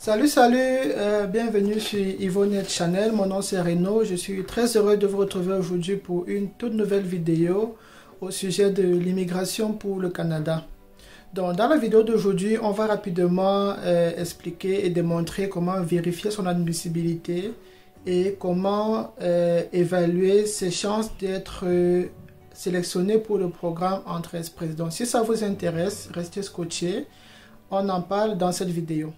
Bienvenue sur Ivonet Channel. Mon nom c'est Renaud. Je suis très heureux de vous retrouver aujourd'hui pour une toute nouvelle vidéo au sujet de l'immigration pour le Canada. Donc, dans la vidéo d'aujourd'hui, on va rapidement expliquer et démontrer comment vérifier son admissibilité et comment évaluer ses chances d'être sélectionné pour le programme Entrée Express. Donc, si ça vous intéresse, restez scotchés. On en parle dans cette vidéo.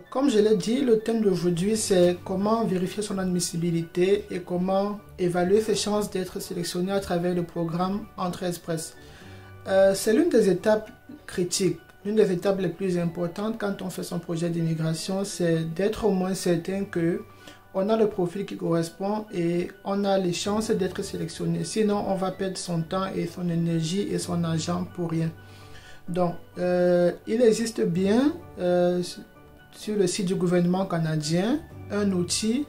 Comme je l'ai dit, le thème d'aujourd'hui, c'est comment vérifier son admissibilité et comment évaluer ses chances d'être sélectionné à travers le programme Entrée Express. C'est l'une des étapes critiques, l'une des étapes les plus importantes quand on fait son projet d'immigration, c'est d'être au moins certain que on a le profil qui correspond et on a les chances d'être sélectionné. Sinon, on va perdre son temps et son énergie et son argent pour rien. Donc, il existe bien sur le site du gouvernement canadien, un outil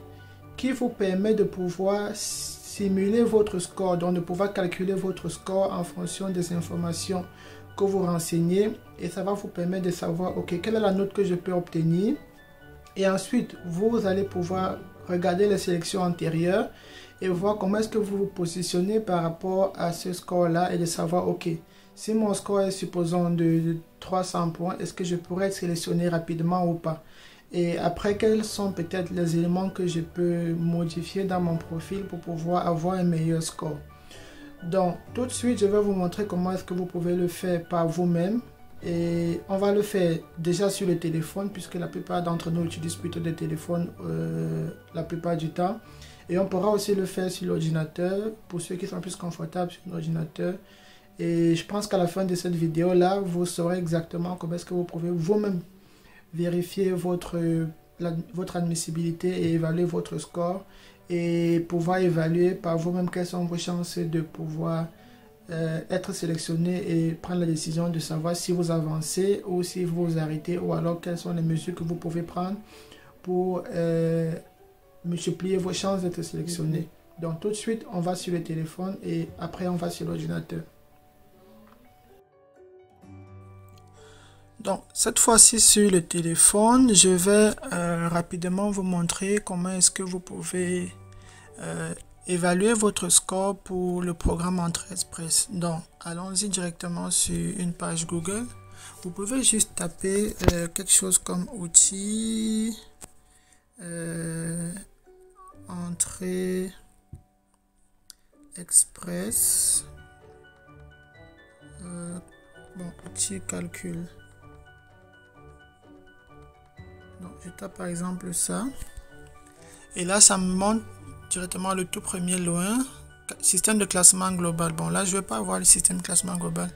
qui vous permet de pouvoir simuler votre score, donc de pouvoir calculer votre score en fonction des informations que vous renseignez et ça va vous permettre de savoir, ok, quelle est la note que je peux obtenir et ensuite vous allez pouvoir regarder les sélections antérieures et voir comment est-ce que vous vous positionnez par rapport à ce score-là et de savoir, ok, si mon score est supposons de 300 points, est-ce que je pourrais être sélectionné rapidement ou pas? Et après, quels sont peut-être les éléments que je peux modifier dans mon profil pour pouvoir avoir un meilleur score? Donc, tout de suite, je vais vous montrer comment est-ce que vous pouvez le faire par vous-même. Et on va le faire déjà sur le téléphone, puisque la plupart d'entre nous utilisent plutôt des téléphones la plupart du temps. Et on pourra aussi le faire sur l'ordinateur, pour ceux qui sont plus confortables sur l'ordinateur. Et je pense qu'à la fin de cette vidéo-là, vous saurez exactement comment est-ce que vous pouvez vous-même vérifier votre admissibilité et évaluer votre score et pouvoir évaluer par vous-même quelles sont vos chances de pouvoir être sélectionné et prendre la décision de savoir si vous avancez ou si vous vous arrêtez ou alors quelles sont les mesures que vous pouvez prendre pour multiplier vos chances d'être sélectionné. Donc tout de suite, on va sur le téléphone et après on va sur l'ordinateur. Donc, cette fois-ci sur le téléphone, je vais rapidement vous montrer comment est-ce que vous pouvez évaluer votre score pour le programme Entrée Express. Donc, allons-y directement sur une page Google. Vous pouvez juste taper quelque chose comme outil Entrée Express. Outil calcul. Donc, je tape par exemple ça et là ça me montre directement le tout premier loin, système de classement global. Bon, là je vais pas avoir le système de classement global,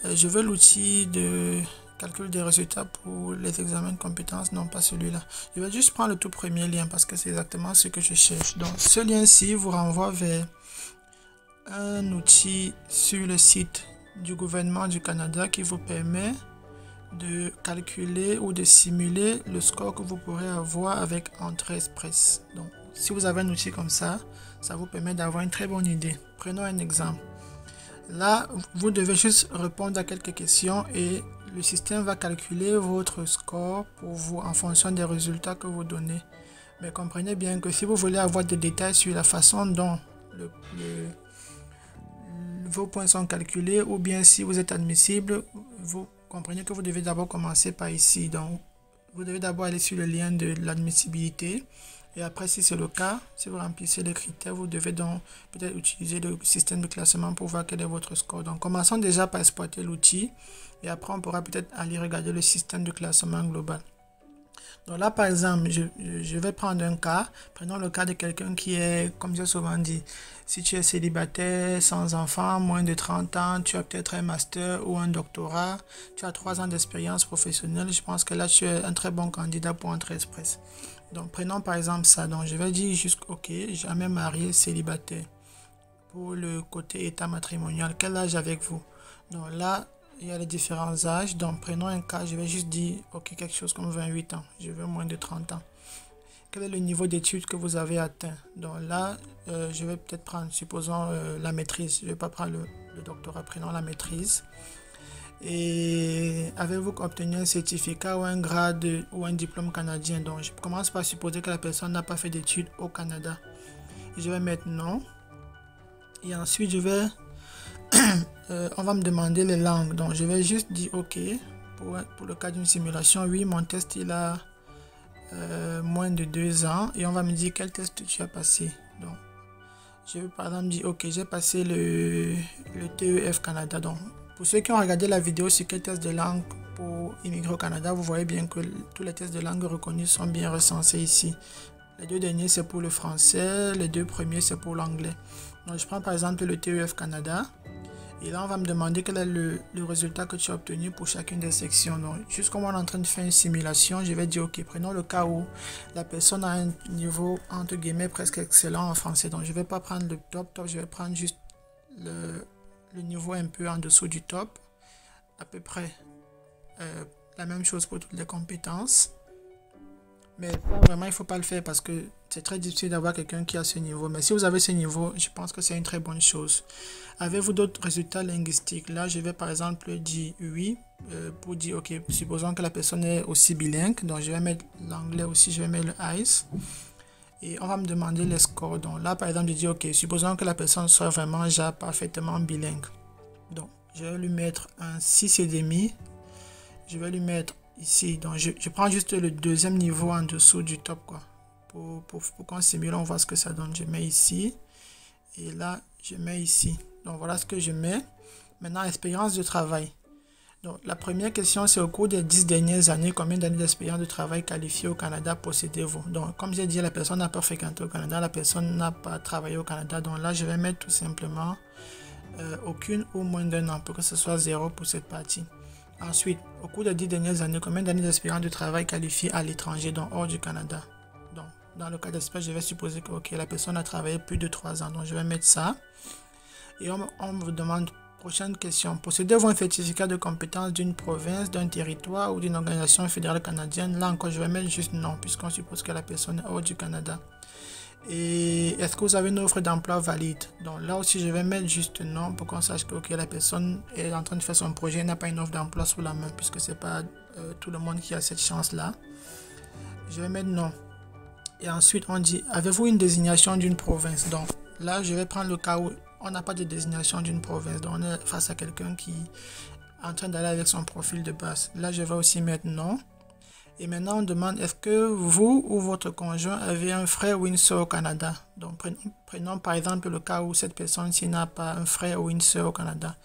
je veux l'outil de calcul des résultats pour les examens de compétences, non pas celui-là. Je vais juste prendre le tout premier lien parce que c'est exactement ce que je cherche. Donc ce lien-ci vous renvoie vers un outil sur le site du gouvernement du Canada qui vous permet de calculer ou de simuler le score que vous pourrez avoir avec Entrée Express. Donc, si vous avez un outil comme ça, ça vous permet d'avoir une très bonne idée. Prenons un exemple. Là, vous devez juste répondre à quelques questions et le système va calculer votre score pour vous en fonction des résultats que vous donnez. Mais comprenez bien que si vous voulez avoir des détails sur la façon dont vos points sont calculés ou bien si vous êtes admissible, vous comprenez que vous devez d'abord commencer par ici. Donc, vous devez d'abord aller sur le lien de l'admissibilité. Et après, si c'est le cas, si vous remplissez les critères, vous devez donc peut-être utiliser le système de classement pour voir quel est votre score. Donc, commençons déjà par exploiter l'outil. Et après, on pourra peut-être aller regarder le système de classement global. Donc là, par exemple, je vais prendre un cas. Prenons le cas de quelqu'un qui est, comme j'ai souvent dit, si tu es célibataire, sans enfant, moins de 30 ans, tu as peut-être un master ou un doctorat, tu as 3 ans d'expérience professionnelle, je pense que là, tu es un très bon candidat pour Entrée Express. Donc, prenons par exemple ça. Donc, je vais dire juste, OK, jamais marié, célibataire. Pour le côté état matrimonial, quel âge avec vous? Donc là, il y a les différents âges. Donc, prenons un cas, je vais juste dire, OK, quelque chose comme 28 ans. Je veux moins de 30 ans. Quel est le niveau d'études que vous avez atteint? Donc là, je vais peut-être prendre, supposons, la maîtrise. Je ne vais pas prendre le doctorat, prenons la maîtrise. Et avez-vous obtenu un certificat ou un grade ou un diplôme canadien? Donc, je commence par supposer que la personne n'a pas fait d'études au Canada. Et je vais mettre non. Et ensuite, on va me demander les langues. Donc, je vais juste dire OK. Pour le cas d'une simulation, oui, mon test, il a moins de 2 ans. Et on va me dire quel test tu as passé. Donc, je vais par exemple dire OK, j'ai passé le TEF Canada. Donc, pour ceux qui ont regardé la vidéo sur quel test de langue pour immigrer au Canada, vous voyez bien que tous les tests de langue reconnus sont bien recensés ici. Les 2 derniers, c'est pour le français. Les 2 premiers, c'est pour l'anglais. Donc, je prends par exemple le TEF Canada. Et là, on va me demander quel est le résultat que tu as obtenu pour chacune des sections. Donc, juste comme on est en train de faire une simulation, je vais dire, OK, prenons le cas où la personne a un niveau, entre guillemets, presque excellent en français. Donc, je ne vais pas prendre le top, je vais prendre juste le niveau un peu en dessous du top. À peu près la même chose pour toutes les compétences. Mais ça, vraiment, il ne faut pas le faire parce que c'est très difficile d'avoir quelqu'un qui a ce niveau. Mais si vous avez ce niveau, je pense que c'est une très bonne chose. Avez-vous d'autres résultats linguistiques? Là, je vais par exemple dire oui pour dire, OK, supposons que la personne est aussi bilingue. Donc, je vais mettre l'anglais aussi, je vais mettre le ICE. Et on va me demander les scores. Donc là, par exemple, je dis, OK, supposons que la personne soit vraiment déjà parfaitement bilingue. Donc, je vais lui mettre un 6,5. Je vais lui mettre ici, donc je prends juste le deuxième niveau en dessous du top, quoi. Pour qu'on simule, on voit ce que ça donne. Je mets ici. Et là, je mets ici. Donc, voilà ce que je mets. Maintenant, expérience de travail. Donc, la première question, c'est au cours des 10 dernières années, combien d'années d'expérience de travail qualifiée au Canada possédez-vous? Donc, comme j'ai dit, la personne n'a pas fréquenté au Canada, la personne n'a pas travaillé au Canada. Donc là, je vais mettre tout simplement aucune ou moins d'un an pour que ce soit 0 pour cette partie. Ensuite, au cours des 10 dernières années, combien d'années d'expérience de travail qualifiée à l'étranger, donc hors du Canada? Donc, dans le cas d'espèce, je vais supposer que okay, la personne a travaillé plus de 3 ans. Donc, je vais mettre ça. Et on me demande, prochaine question, possédez-vous un certificat de compétence d'une province, d'un territoire ou d'une organisation fédérale canadienne? Là encore, je vais mettre juste non, puisqu'on suppose que la personne est hors du Canada. Et est-ce que vous avez une offre d'emploi valide? Donc là aussi, je vais mettre juste non pour qu'on sache que okay, la personne est en train de faire son projet, n'a pas une offre d'emploi sous la main, puisque ce n'est pas tout le monde qui a cette chance-là. Je vais mettre non. Et ensuite, on dit, avez-vous une désignation d'une province? Donc là, je vais prendre le cas où on n'a pas de désignation d'une province. Donc on est face à quelqu'un qui est en train d'aller avec son profil de base. Là, je vais aussi mettre non. Et maintenant, on demande, est-ce que vous ou votre conjoint avez un frère ou une soeur au Canada? Donc, prenons par exemple le cas où cette personne-ci n'a pas un frère ou une soeur au Canada.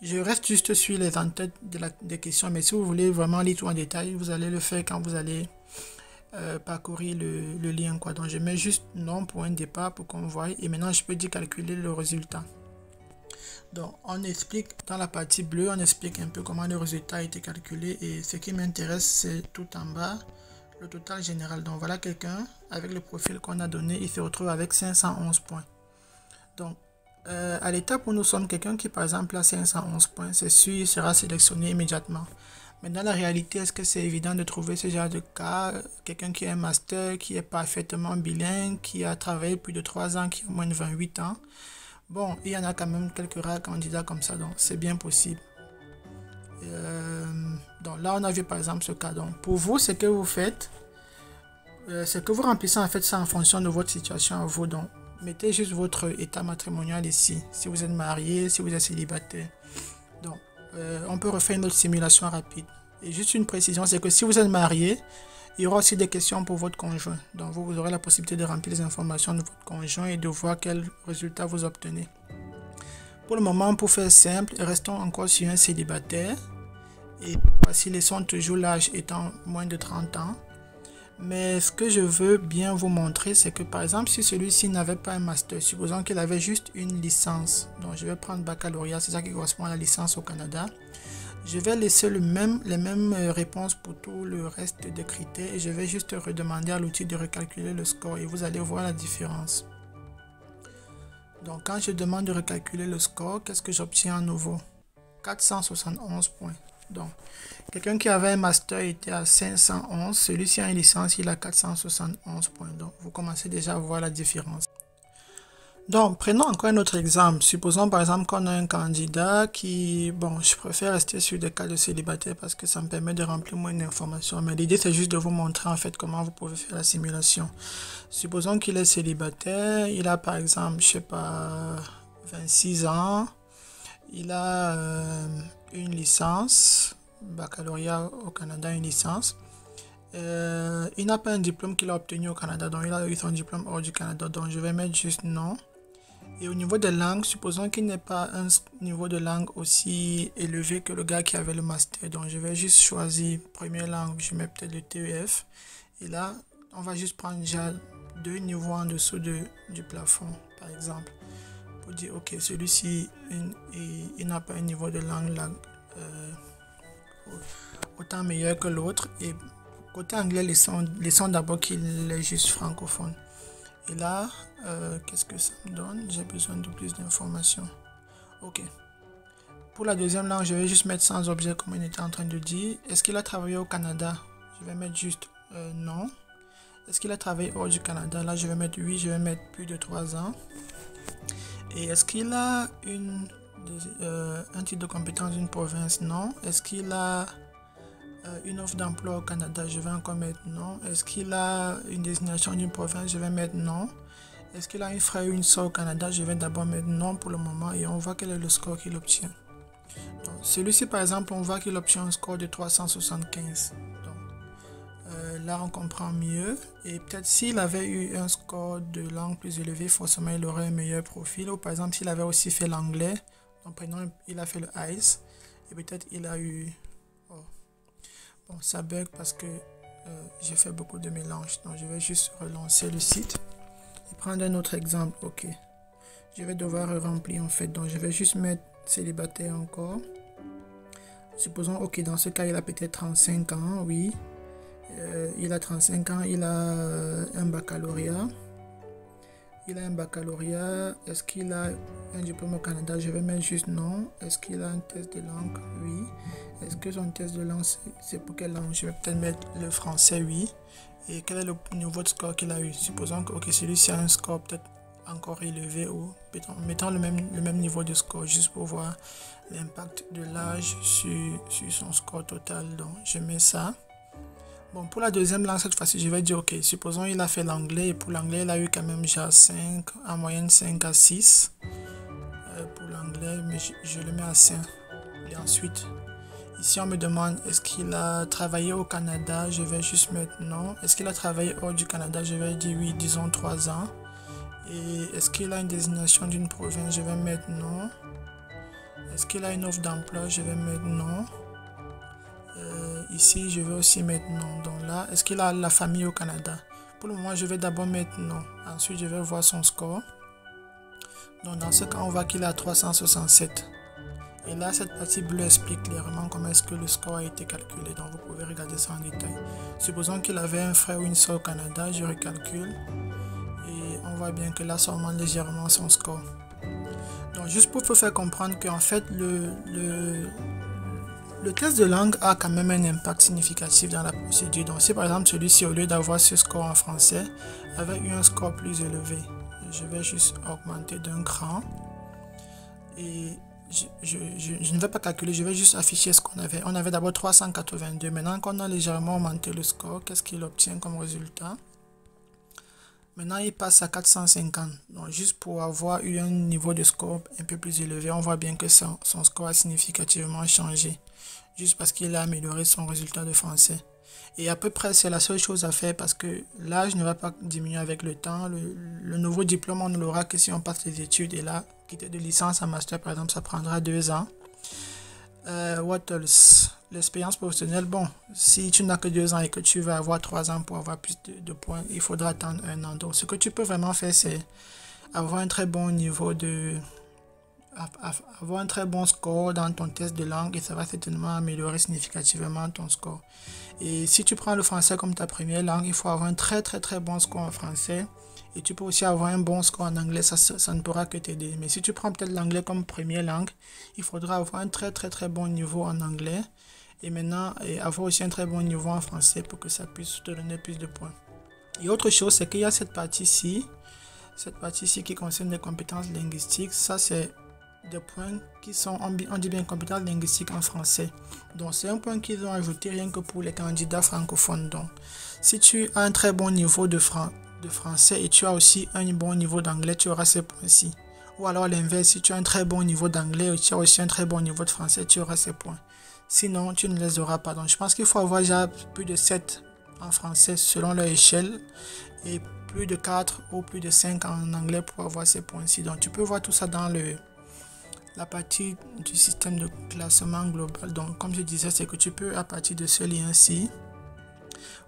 Je reste juste sur les en-têtes des questions, mais si vous voulez vraiment lire tout en détail, vous allez le faire quand vous allez parcourir le lien, quoi. Donc, je mets juste non pour un départ pour qu'on voie. Et maintenant, je peux dire calculer le résultat. Donc, on explique dans la partie bleue, on explique un peu comment le résultat a été calculé. Et ce qui m'intéresse, c'est tout en bas, le total général. Donc, voilà quelqu'un avec le profil qu'on a donné, il se retrouve avec 511 points. Donc, à l'étape où nous sommes, quelqu'un qui, par exemple, a 511 points, c'est sûr, il sera sélectionné immédiatement. Mais dans la réalité, est-ce que c'est évident de trouver ce genre de cas? Quelqu'un qui a un master, qui est parfaitement bilingue, qui a travaillé plus de 3 ans, qui a moins de 28 ans. Bon, il y en a quand même quelques rares candidats comme ça, donc c'est bien possible. Donc là, on a vu par exemple ce cas. Donc pour vous, ce que vous faites, c'est que vous remplissez en fait ça en fonction de votre situation à vous. Donc mettez juste votre état matrimonial ici. Si vous êtes marié, si vous êtes célibataire. Donc on peut refaire une autre simulation rapide. Et juste une précision, c'est que si vous êtes marié, il y aura aussi des questions pour votre conjoint. Donc, vous aurez la possibilité de remplir les informations de votre conjoint et de voir quel résultat vous obtenez. Pour le moment, pour faire simple, restons encore sur un célibataire. Et voici, laissons toujours l'âge étant moins de 30 ans. Mais ce que je veux bien vous montrer, c'est que par exemple, si celui-ci n'avait pas un master, supposons qu'il avait juste une licence, donc je vais prendre baccalauréat, c'est ça qui correspond à la licence au Canada. Je vais laisser les mêmes réponses pour tout le reste des critères et je vais juste redemander à l'outil de recalculer le score et vous allez voir la différence. Donc quand je demande de recalculer le score, qu'est-ce que j'obtiens à nouveau? 471 points. Donc quelqu'un qui avait un master était à 511, celui-ci a une licence, il a 471 points. Donc vous commencez déjà à voir la différence. Donc, prenons encore un autre exemple. Supposons par exemple qu'on a un candidat qui, bon, je préfère rester sur des cas de célibataire parce que ça me permet de remplir moins d'informations. Mais l'idée, c'est juste de vous montrer en fait comment vous pouvez faire la simulation. Supposons qu'il est célibataire, il a par exemple, je sais pas, 26 ans, il a une licence, baccalauréat au Canada, une licence. Il n'a pas un diplôme qu'il a obtenu au Canada, donc il a eu son diplôme hors du Canada, donc je vais mettre juste non. Et au niveau des langues, supposons qu'il n'ait pas un niveau de langue aussi élevé que le gars qui avait le master. Donc je vais juste choisir première langue, je mets peut-être le TEF. Et là, on va juste prendre déjà 2 niveaux en dessous du plafond, par exemple. Pour dire, ok, celui-ci, il n'a pas un niveau de langue là, autant meilleur que l'autre. Et côté anglais, laissons d'abord qu'il est juste francophone. Et là, qu'est-ce que ça me donne? J'ai besoin de plus d'informations. Ok. Pour la deuxième langue, je vais juste mettre sans objet comme on était en train de dire. Est-ce qu'il a travaillé au Canada? Je vais mettre juste non. Est-ce qu'il a travaillé hors du Canada? Là, je vais mettre oui, je vais mettre plus de 3 ans. Et est-ce qu'il a un titre de compétence d'une province? Non. Est-ce qu'il a une offre d'emploi au Canada? Je vais encore mettre non. Est-ce qu'il a une désignation d'une province? Je vais mettre non. Est-ce qu'il a une frère ou une soeur au Canada? Je vais d'abord mettre non pour le moment et on voit quel est le score qu'il obtient. Celui-ci par exemple, on voit qu'il obtient un score de 375. Donc, là on comprend mieux et peut-être s'il avait eu un score de langue plus élevé, forcément il aurait un meilleur profil. Ou par exemple s'il avait aussi fait l'anglais, donc prenons, il a fait le IELTS et peut-être il a eu... Bon, ça bug parce que j'ai fait beaucoup de mélanges. Donc je vais juste relancer le site et prendre un autre exemple. Ok, je vais devoir remplir en fait. Donc je vais juste mettre célibataire encore. Supposons, ok, dans ce cas il a peut-être 35 ans. Oui, il a 35 ans, il a un baccalauréat. Il a un baccalauréat. Est-ce qu'il a un diplôme au Canada? Je vais mettre juste non. Est-ce qu'il a un test de langue? Oui. Est-ce que son test de langue, c'est pour quelle langue? Je vais peut-être mettre le français, oui. Et quel est le niveau de score qu'il a eu? Supposons que okay, celui-ci a un score peut-être encore élevé ou mettons le même niveau de score juste pour voir l'impact de l'âge sur son score total. Donc, je mets ça. Bon, pour la deuxième langue, cette fois-ci, je vais dire, ok, supposons il a fait l'anglais, et pour l'anglais, il a eu quand même déjà 5, en moyenne 5 à 6 pour l'anglais, mais je le mets à 5. Et ensuite, ici, on me demande, est-ce qu'il a travaillé au Canada? Je vais juste mettre non. Est-ce qu'il a travaillé hors du Canada? Je vais dire oui, disons 3 ans. Et est-ce qu'il a une désignation d'une province? Je vais mettre non. Est-ce qu'il a une offre d'emploi? Je vais mettre non. Ici, je vais aussi mettre non. Donc là, est-ce qu'il a la famille au Canada? Pour le moment, je vais d'abord mettre non. Ensuite, je vais voir son score. Donc dans ce cas, on voit qu'il a 367. Et là, cette partie bleue explique clairement comment est-ce que le score a été calculé. Donc vous pouvez regarder ça en détail. Supposons qu'il avait un frère ou une soeur au Canada. Je recalcule. Et on voit bien que là, ça augmente légèrement son score. Donc juste pour vous faire comprendre qu'en fait, le test de langue a quand même un impact significatif dans la procédure. Donc si par exemple celui-ci, au lieu d'avoir ce score en français, avait eu un score plus élevé, je vais juste augmenter d'un cran. Et je ne vais pas calculer, je vais juste afficher ce qu'on avait. On avait d'abord 382. Maintenant qu'on a légèrement augmenté le score, qu'est-ce qu'il obtient comme résultat? Maintenant, il passe à 450. Donc, juste pour avoir eu un niveau de score un peu plus élevé, on voit bien que son score a significativement changé. Juste parce qu'il a amélioré son résultat de français. Et à peu près, c'est la seule chose à faire parce que l'âge ne va pas diminuer avec le temps. Le nouveau diplôme, on ne l'aura que si on passe les études. Et là, quitter de licence à master, par exemple, ça prendra 2 ans. What else? L'expérience professionnelle, bon, si tu n'as que 2 ans et que tu vas avoir 3 ans pour avoir plus de points, il faudra attendre 1 an. Donc, ce que tu peux vraiment faire, c'est avoir un très bon niveau avoir un très bon score dans ton test de langue et ça va certainement améliorer significativement ton score. Et si tu prends le français comme ta première langue, il faut avoir un très très très bon score en français. Et tu peux aussi avoir un bon score en anglais, ça ne pourra que t'aider. Mais si tu prends peut-être l'anglais comme première langue, il faudra avoir un très très très bon niveau en anglais. Et maintenant, avoir aussi un très bon niveau en français pour que ça puisse te donner plus de points. Et autre chose, c'est qu'il y a cette partie-ci qui concerne les compétences linguistiques. Ça, c'est des points qui sont, on dit bien compétences linguistiques en français. Donc, c'est un point qu'ils ont ajouté rien que pour les candidats francophones. Donc, si tu as un très bon niveau de français et tu as aussi un bon niveau d'anglais, tu auras ces points-ci. Ou alors l'inverse, si tu as un très bon niveau d'anglais et tu as aussi un très bon niveau de français, tu auras ces points. Sinon, tu ne les auras pas. Donc, je pense qu'il faut avoir déjà plus de 7 en français selon leur échelle et plus de 4 ou plus de 5 en anglais pour avoir ces points-ci. Donc, tu peux voir tout ça dans la partie du système de classement global. Donc, comme je disais, c'est que tu peux, à partir de ce lien-ci,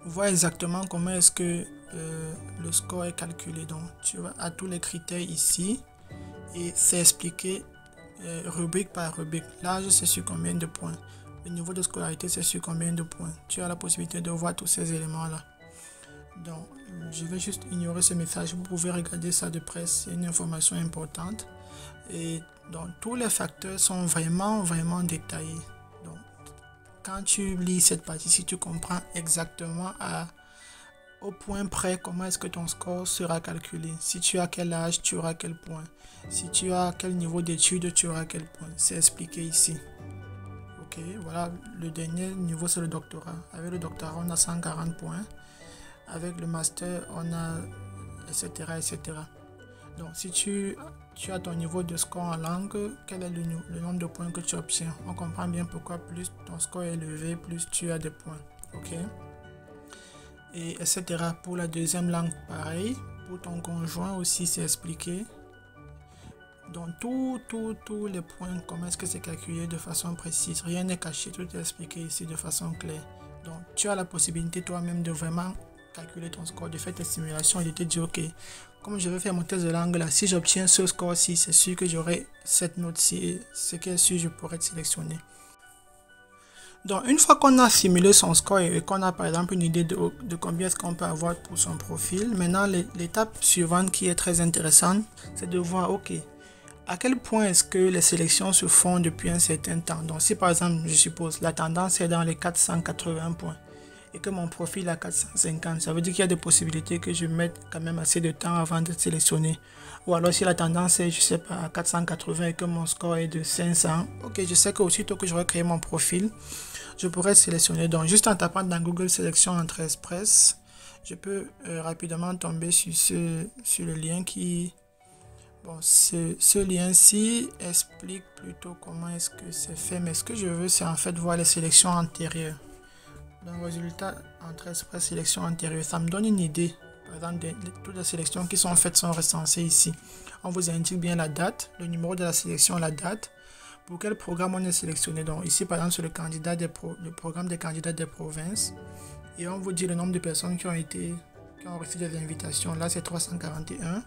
voir exactement comment est-ce que le score est calculé. Donc, tu as tous les critères ici et c'est expliqué rubrique par rubrique. L'âge, c'est sur combien de points. Le niveau de scolarité, c'est sur combien de points. Tu as la possibilité de voir tous ces éléments-là. Donc, je vais juste ignorer ce message. Vous pouvez regarder ça de près. C'est une information importante. Et donc, tous les facteurs sont vraiment, vraiment détaillés. Donc, quand tu lis cette partie-ci, tu comprends exactement au point près comment est-ce que ton score sera calculé. Si tu as quel âge, tu auras quel point. Si tu as quel niveau d'études, tu auras quel point. C'est expliqué ici. Ok, voilà, le dernier niveau, c'est le doctorat. Avec le doctorat, on a 140 points. Avec le master, on a etc. etc. Donc, si tu as ton niveau de score en langue, quel est le nombre de points que tu obtiens? On comprend bien pourquoi plus ton score est élevé, plus tu as des points. Ok? Et etc. Pour la deuxième langue, pareil. Pour ton conjoint aussi, c'est expliqué. Donc, tous les points, comment est-ce que c'est calculé de façon précise. Rien n'est caché, tout est expliqué ici de façon claire. Donc, tu as la possibilité toi-même de vraiment calculer ton score, de faire tes simulations et de te dire, ok, comme je vais faire mon test de langue là, si j'obtiens ce score-ci, c'est sûr que j'aurai cette note-ci, ce qui est sûr, je pourrai être sélectionné. Donc, une fois qu'on a simulé son score et qu'on a par exemple une idée de combien est-ce qu'on peut avoir pour son profil, maintenant l'étape suivante qui est très intéressante, c'est de voir, ok, à quel point est-ce que les sélections se font depuis un certain temps. Donc, si par exemple, je suppose, la tendance est dans les 480 points et que mon profil a 450, ça veut dire qu'il y a des possibilités que je mette quand même assez de temps avant d'être sélectionné. Ou alors si la tendance est, je sais pas, à 480 et que mon score est de 500, ok, je sais qu'aussitôt que j'aurai créé mon profil, je pourrais sélectionner. Donc, juste en tapant dans Google Sélection Entrée Express, je peux rapidement tomber sur le lien qui... Bon, ce lien-ci explique plutôt comment est-ce que c'est fait, mais ce que je veux, c'est en fait voir les sélections antérieures. Donc, résultat, Entrée Express, sélection antérieure, ça me donne une idée. Par exemple, toutes les sélections qui sont faites sont recensées ici. On vous indique bien la date, le numéro de la sélection, la date, pour quel programme on est sélectionné. Donc, ici, par exemple, sur le programme des candidats des provinces, et on vous dit le nombre de personnes qui ont reçu des invitations. Là, c'est 341.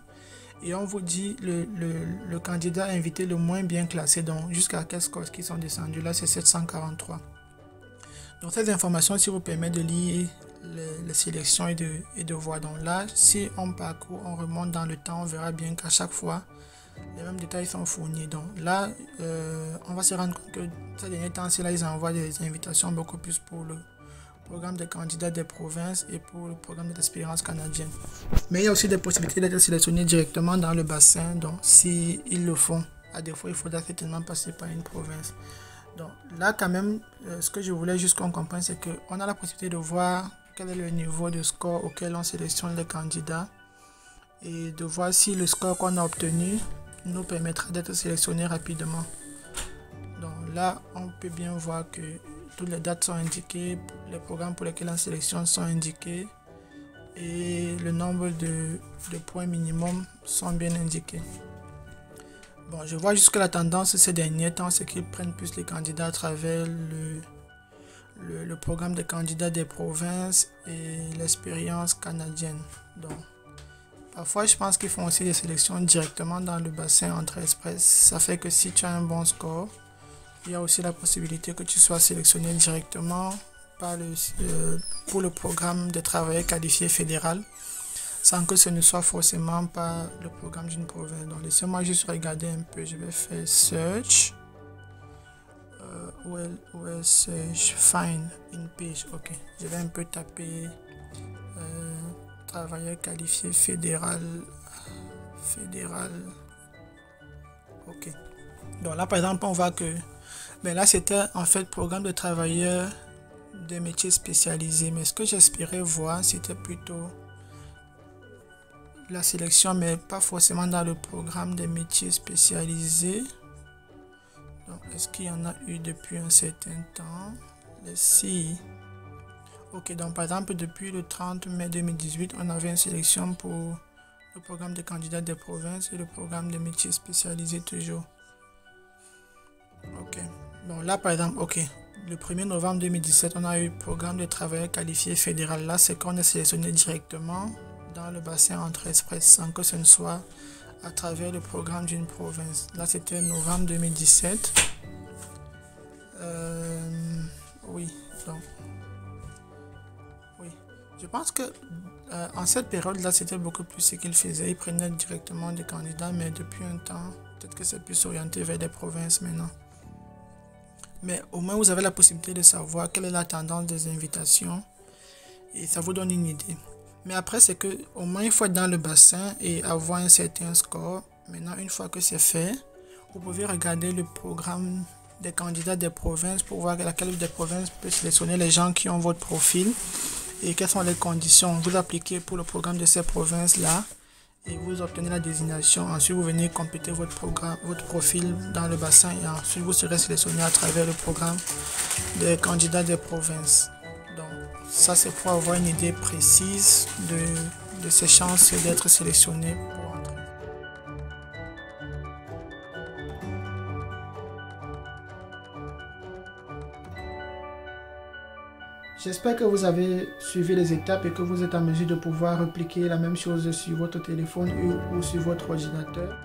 Et on vous dit le candidat invité le moins bien classé, donc jusqu'à quel score qui sont descendus. Là, c'est 743. Donc, ces informations, si vous permettent de lire les sélections et de voir. Donc là, si on parcourt, on remonte dans le temps, on verra bien qu'à chaque fois, les mêmes détails sont fournis. Donc là, on va se rendre compte que ces derniers temps-ci, là, ils envoient des invitations beaucoup plus pour le programme des candidats des provinces et pour le programme de l'espérance canadienne. Mais il y a aussi des possibilités d'être sélectionné directement dans le bassin, donc si ils le font. À défaut, il faudra certainement passer par une province. Donc là, quand même, ce que je voulais juste qu'on comprenne, c'est qu'on a la possibilité de voir quel est le niveau de score auquel on sélectionne les candidats et de voir si le score qu'on a obtenu nous permettra d'être sélectionné rapidement. Donc là, on peut bien voir que toutes les dates sont indiquées, les programmes pour lesquels on sélectionne sont indiqués et le nombre de points minimum sont bien indiqués. Bon, je vois juste que la tendance ces derniers temps, c'est qu'ils prennent plus les candidats à travers le programme des candidats des provinces et l'expérience canadienne. Donc, parfois, je pense qu'ils font aussi des sélections directement dans le bassin Entrée Express. Ça fait que si tu as un bon score, il y a aussi la possibilité que tu sois sélectionné directement pour le programme des travailleurs qualifiés fédéral, sans que ce ne soit forcément pas le programme d'une province. Donc, laissez-moi juste regarder un peu. Je vais faire search. Où est search? Find in page. Ok. Je vais un peu taper travailleur qualifié fédéral. Fédéral. Ok. Donc là, par exemple, on voit que là, c'était en fait programme de travailleurs des métiers spécialisés. Mais ce que j'espérais voir, c'était plutôt la sélection, mais pas forcément dans le programme des métiers spécialisés. Donc, est-ce qu'il y en a eu depuis un certain temps? Si. Ok, donc par exemple, depuis le 30 mai 2018, on avait une sélection pour le programme des candidats des provinces et le programme des métiers spécialisés toujours. Ok. Bon, là, par exemple, ok. Le 1er novembre 2017, on a eu le programme de travailleurs qualifiés fédéral. Là, c'est qu'on est sélectionné directement dans le bassin Entrée Express sans que ce ne soit à travers le programme d'une province. Là, c'était novembre 2017. Oui, donc, oui. Je pense que en cette période-là, c'était beaucoup plus ce qu'ils faisaient. Ils prenaient directement des candidats, mais depuis un temps, peut-être que c'est plus orienté vers des provinces maintenant. Mais au moins, vous avez la possibilité de savoir quelle est la tendance des invitations et ça vous donne une idée. Mais après, c'est que au moins, il faut être dans le bassin et avoir un certain score. Maintenant, une fois que c'est fait, vous pouvez regarder le programme des candidats des provinces pour voir laquelle des provinces peut sélectionner les gens qui ont votre profil et quelles sont les conditions. Vous appliquez pour le programme de ces provinces-là et vous obtenez la désignation. Ensuite, vous venez compléter votre programme, votre profil dans le bassin et ensuite vous serez sélectionné à travers le programme des candidats des provinces. Donc, ça c'est pour avoir une idée précise de ses chances d'être sélectionné pour entrer. J'espère que vous avez suivi les étapes et que vous êtes en mesure de pouvoir répliquer la même chose sur votre téléphone ou sur votre ordinateur.